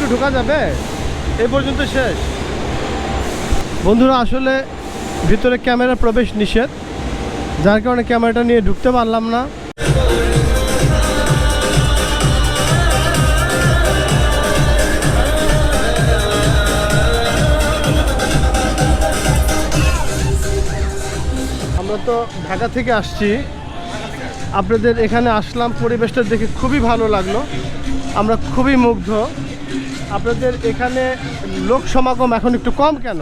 একটু ঢোকা যাবে? এই পর্যন্ত শেষ। বন্ধুরা আসলে ভিতরে ক্যামেরা প্রবেশ নিষেধ, যার কারণে ক্যামেরাটা নিয়ে ঢুকতে পারলাম না। আমরা তো ঢাকা থেকে আসছি, আপনাদের এখানে আসলাম, পরিবেশটা দেখে খুবই ভালো লাগলো, আমরা খুবই মুগ্ধ। আপনাদের এখানে লোক সমাগম এখন একটু কম কেন?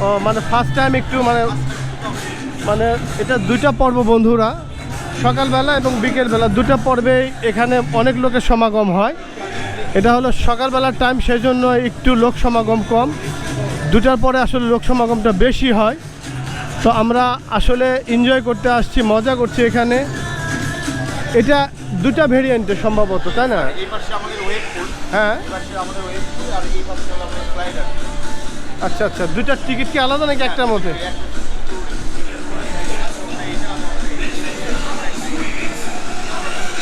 ও মানে ফার্স্ট টাইম একটু মানে এটা দুইটা পর্ব বন্ধুরা, সকালবেলা এবং বিকেলবেলা দুটো পর্বেই এখানে অনেক লোকের সমাগম হয়। এটা হলো সকালবেলার টাইম, সেই জন্য একটু লোক সমাগম কম, দুটার পরে আসলে লোক সমাগমটা বেশি হয়। তো আমরা আসলে এনজয় করতে আসছি, মজা করছি এখানে। এটা দুটা ভেরিয়েন্টে সম্ভবত, তাই না? হ্যাঁ আচ্ছা আচ্ছা, দুইটার টিকিট কি আলাদা নাকি একটার মধ্যে?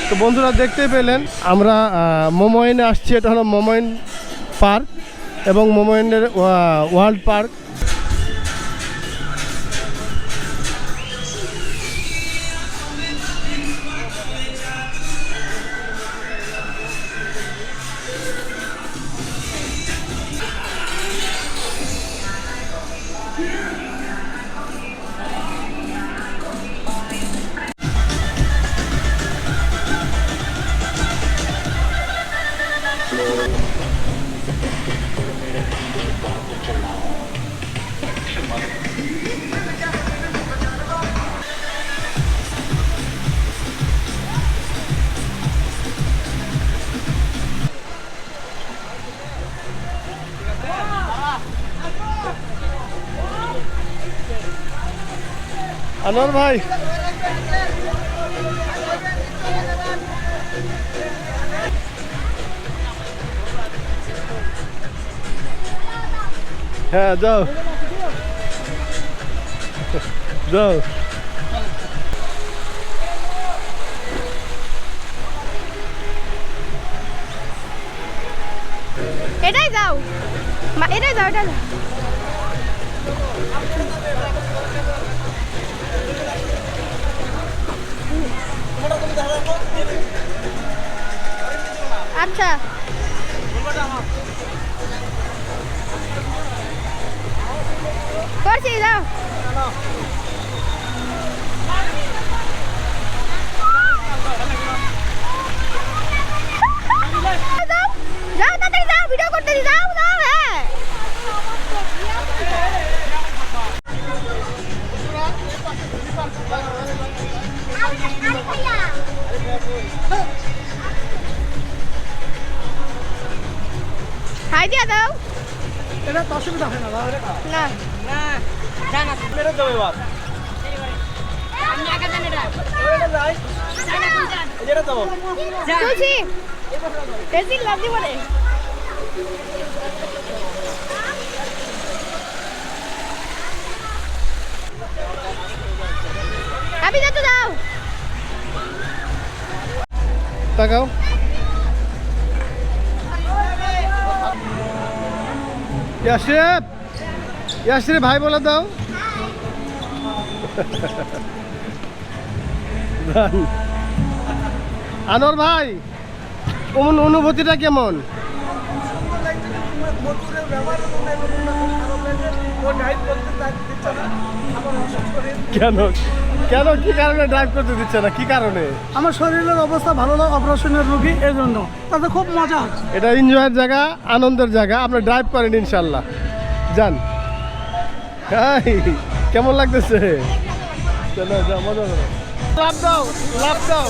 তো বন্ধুরা দেখতে পেলেন আমরা মোমোইনে আসছি, এটা হলো মোমোইন পার্ক এবং মোমোইনের ওয়ার্ল্ড পার্ক। আনোয়ার ভাই, হ্যাঁ যাও যাও। এটাই যাও, এটাই যাও, এটা যাও। আচ্ছা করছি, যাও। যাও তাড়াতাড়ি যাও, ভিডিও করতে যাও যাও। হ্যাঁ হাই দিয়া দাও। এটা তো অসুবিধা হয় না? না না জানা মেরে দেবে বাপ, আমি একা জানি না। এটা যাই এটা তো তুলছি বেশি লাভ দিব রে। আমি যেতে যাও, তাকাও। ইয়াসির, ইয়াসির ভাই বলে দাও। আনোয়ার ভাই, অনুভূতিটা কেমন? কেন কেন কি কারণে ড্রাইভ করতে দিচ্ছে না? কি কারণে? আমার শরীরের অবস্থা ভালো না, অপারেশনের রোগী, এই জন্য। তাতে খুব মজা হচ্ছে। এটা এনজয়ের জায়গা, আনন্দের জায়গা, আপনি ড্রাইভ করেন ইনশাল্লাহ, যান। কেমন লাগতেছে? চলো যাও, মজা করো, লাভ দাও, লাভ দাও।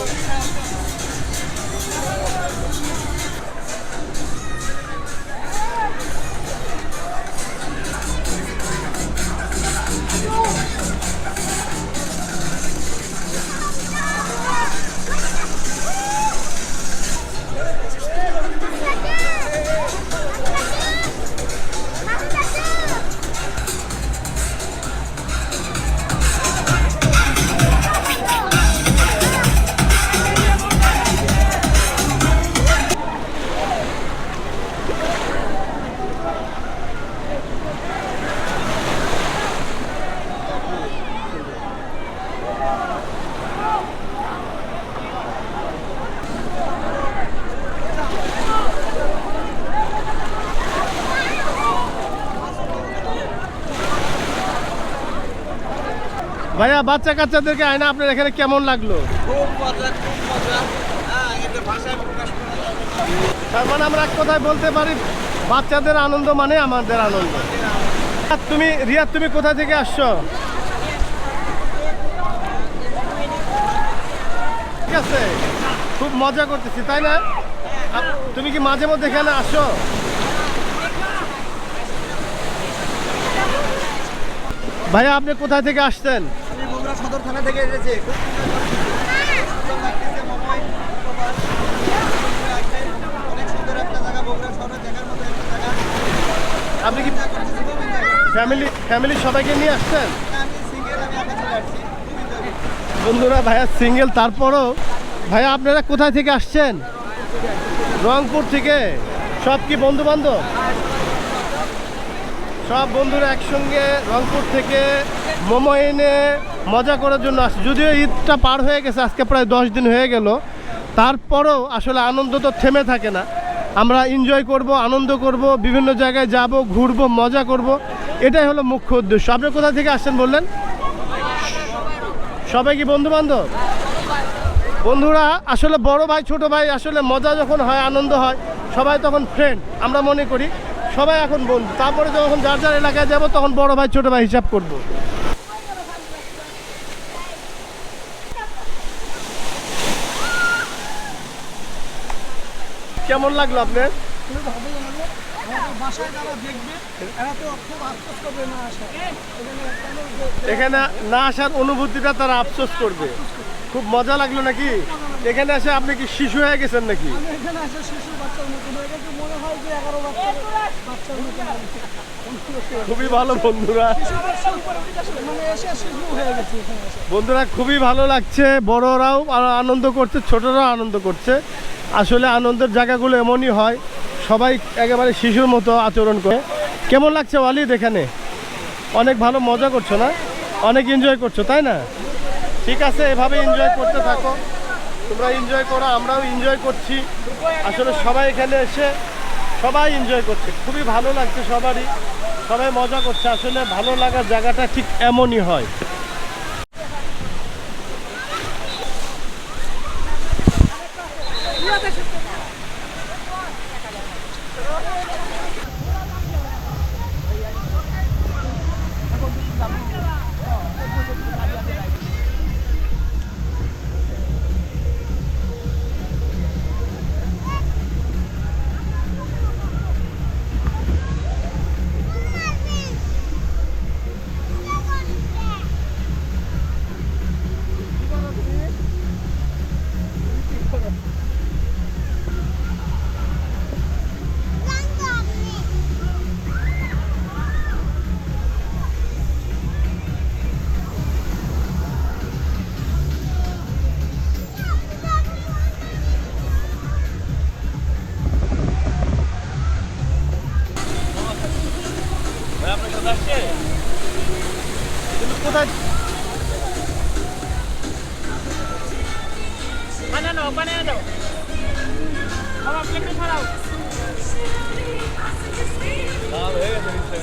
ভাইয়া বাচ্চা কাচ্চাদেরকে আয়না আপনার এখানে কেমন লাগলো? খুব মজা, খুব মজা। হ্যাঁ, এটা ভাষায় প্রকাশ করা যাবে না। তার মানে আমরা এক কথায় বলতে পারি বাচ্চাদের আনন্দ মানে আমাদের আনন্দ। তুমি রিয়াদ, তুমি কোথা থেকে আসছো? ঠিক আছে, খুব মজা করতেছি তাই না? তুমি কি মাঝে মধ্যে এখানে আসো? ভাইয়া আপনি কোথা থেকে আসছেন? আমি বগুড়া সদর থানা থেকে এসেছি। খুব সুন্দর লাগতেছে মোমোই। অনেক সুন্দর একটা জায়গা, বগুড়া শহরে দেখার মতো একটা জায়গা। আপনি কি মজা করতেছি, খুব enjoy করতেছি। ফ্যামিলি সবাইকে নিয়ে আসছেন? আমি সিঙ্গেল, আমি একা চলে আসছি। খুব enjoy করতেছি। বন্ধুরা ভাইয়া সিঙ্গেল, তারপরও ভাইয়া আপনারা কোথায় থেকে আসছেন? রংপুর থেকে। সব কি বন্ধু বান্ধব? সব বন্ধুরা একসঙ্গে রংপুর থেকে মোমো এনে মজা করার জন্য আসে। যদিও ঈদটা পার হয়ে গেছে, আজকে প্রায় 10 দিন হয়ে গেল, তারপরেও আসলে আনন্দ তো থেমে থাকে না। আমরা এনজয় করব, আনন্দ করব, বিভিন্ন জায়গায় যাব, ঘুরবো, মজা করব, এটাই হলো মুখ্য উদ্দেশ্য। আপনি কোথা থেকে আসছেন বললেন? সবাই কি বন্ধু বান্ধব? বন্ধুরা আসলে বড় ভাই ছোট ভাই আসলে মজা যখন হয়, আনন্দ হয়, সবাই তখন ফ্রেন্ড আমরা মনে করি, সবাই এখন বন্ধু। তারপরে যখন যার যার এলাকায় যাব তখন বড় ভাই ছোট ভাই হিসাব করব। কেমন লাগলো আপনার? খুবই ভালো লাগলো। আমাদের বাসায় যারা দেখবে এরা তো খুব আফসোস করবে না আসা। এখানে না আসার অনুভূতিটা তারা আফসোস করবে। খুব মজা লাগলো নাকি? এখানে এসে আপনি কি শিশু হয়ে গেছেন নাকি? আমি এখানে আসে শিশু বাচ্চার মতন হয়ে গেছে, মনে হয় যে 11 বাচ্চার মতন লাগছে। খুবই ভালো বন্ধুরা, শিশু বাচ্চা মানে এসে শিশু হয়ে গেছে এখানে এসে। বন্ধুরা খুবই ভালো লাগছে। বড়রাও আনন্দ করছে, ছোটরাও আনন্দ করছে। আসলে আনন্দের জায়গাগুলো এমনই হয়, সবাই একেবারে শিশুর মতো আচরণ করে। কেমন লাগছে ওয়ালিদ? এখানে অনেক ভালো মজা করছো না? অনেক এনজয় করছো তাই না? ঠিক আছে, এভাবে এনজয় করতে থাকো, তোমরা এনজয় করো, আমরাও এনজয় করছি। আসলে সবাই এখানে এসে সবাই এনজয় করছে, খুবই ভালো লাগছে সবারই, সবাই মজা করছে। আসলে ভালো লাগার জায়গাটা ঠিক এমনই হয়। তুমি কোথায়? বানানো বানানো আমার প্লেটে ছাড়াও হয়ে গেছে।